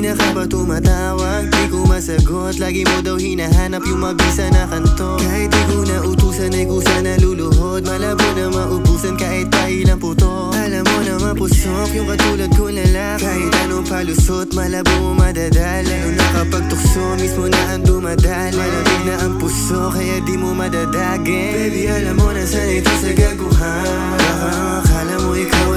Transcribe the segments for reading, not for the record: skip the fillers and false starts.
Kanina ka pa tumatawag, di ko masagot. Lagi mo daw hinahanap yung mabisa na kanto. Kahit di ko na utusan ay kusa na luluhod. Malabo na maubusan kahit pa ilang puto. Alam mo na mapusok yung katulad ko lalaki. Kahit anong palusot, malabo mo madadala. Lalo na kapag tukso, mismo na ang dumadala. Malamig na ang puso, kaya di mo madadagin. Baby, alam mo na sanay ito sa gaguhan. Baka akala mo ikaw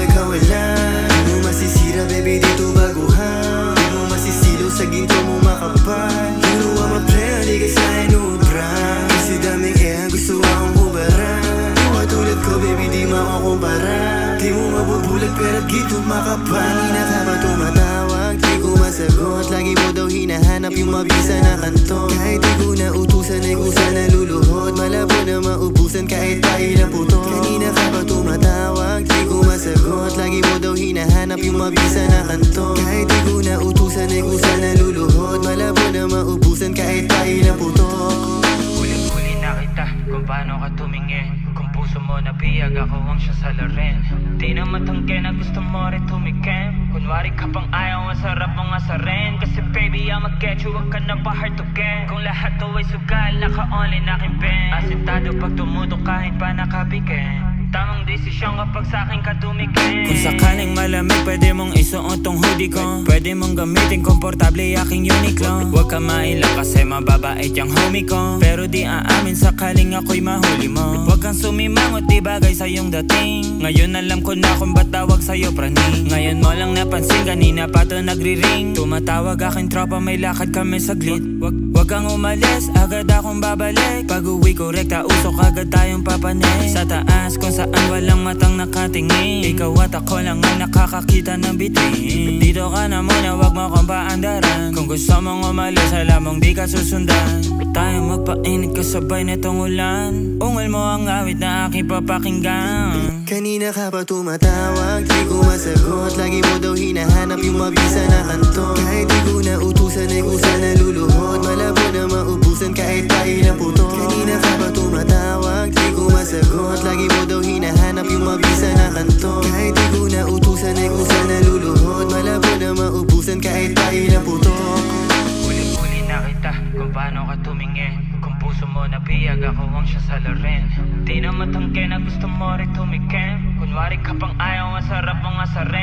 lang. Di mo masisira, baby, dito baguhan. Di mo masisilo sa ginto mo makapal. Hero ang ma-play, halika sa inubra. Kasi daming gusto akong hubaran. Yung katulad ko, baby, di makakumpara. Di mo mabubulag pero gito makapal. Kanina ka pa tumatawag, di ko masagot. Lagi mo daw hinahanap yung mabisa na kanto. Kahit di ko na utusan ay kusa na luluhod. Malabo na maubusan kahit pa ilang puto. Kanina ka pa tumatawag, di ko masagot. Lagi mo daw hinahanap yung mabisa na kanto. Kahit di ko na utusan ay kusa na luluhod. Malabo na maubusan kahit pa ilang puto. Huli na kita kung paano ka tumingin. Kung puso mo nabiyag, ako ang siya sa larin. Di naman tangke na gusto mo rin tumikim. Kunwari ka pang ayaw, ang sarap mong asarin. Kasi baby, I'ma get you, wag ka na pa hard to get. Kung lahat to ay sugal, naka-only na aking pen. Asintado pag tumutok kahit pa nakabigin. Tamang desisyon kapag sa'kin ka tumigil. Kung sakaling malamig, pwede mong isuot tong hoodie ko. Pwede mong gamitin, komportable aking Uniqlo. Huwag ka mailang kasi mababait yung homie ko. Pero di aamin sakaling ako'y mahuli mo. Huwag kang sumimangot, di bagay sa iyong dating. Ngayon alam ko na kung ba't tawag sa'yo praning. Ngayon mo lang napansin, kanina pa to nagri-ring. Tumatawag aking tropa, may lakad kami saglit. Huwag kang umalis, agad akong babalik. Pag uwi ko rekta, usok agad tayong papanik. Sa taas kung saan walang matang nakatingin. Ikaw at ako lang ang nakakakita ng bitin. Dito ka na muna, wag mo kong paandaran. Kung gusto mong umalis, alam mong di ka susundan. Tayo magpainit kasabay nitong ulan. Ungol mo ang awit na aking papakinggan. Kanina ka pa tumatawag, di ko masagot. Lagi mo daw hinahanap yung mabisa na kanto. Kahit di ko na utusan ay kusa na luluhod. Malabo na maubusan kahit pa ilang puto. Kanina ka pa tumatawag, di ko masagot. Lagi mo daw hinahanap yung mabisa na kanto. Kahit di ko na utusan ay kusa na luluhod. Malabo na maubusan kahit pa ilang puto. Huli na kita kung paano ka tumingin. Kung puso mo nabiyag, ako ang siya sa larin. Di naman tangke na gusto mo rin tumikim. Kunwari ka pang ayaw, ang sarap mong asarin.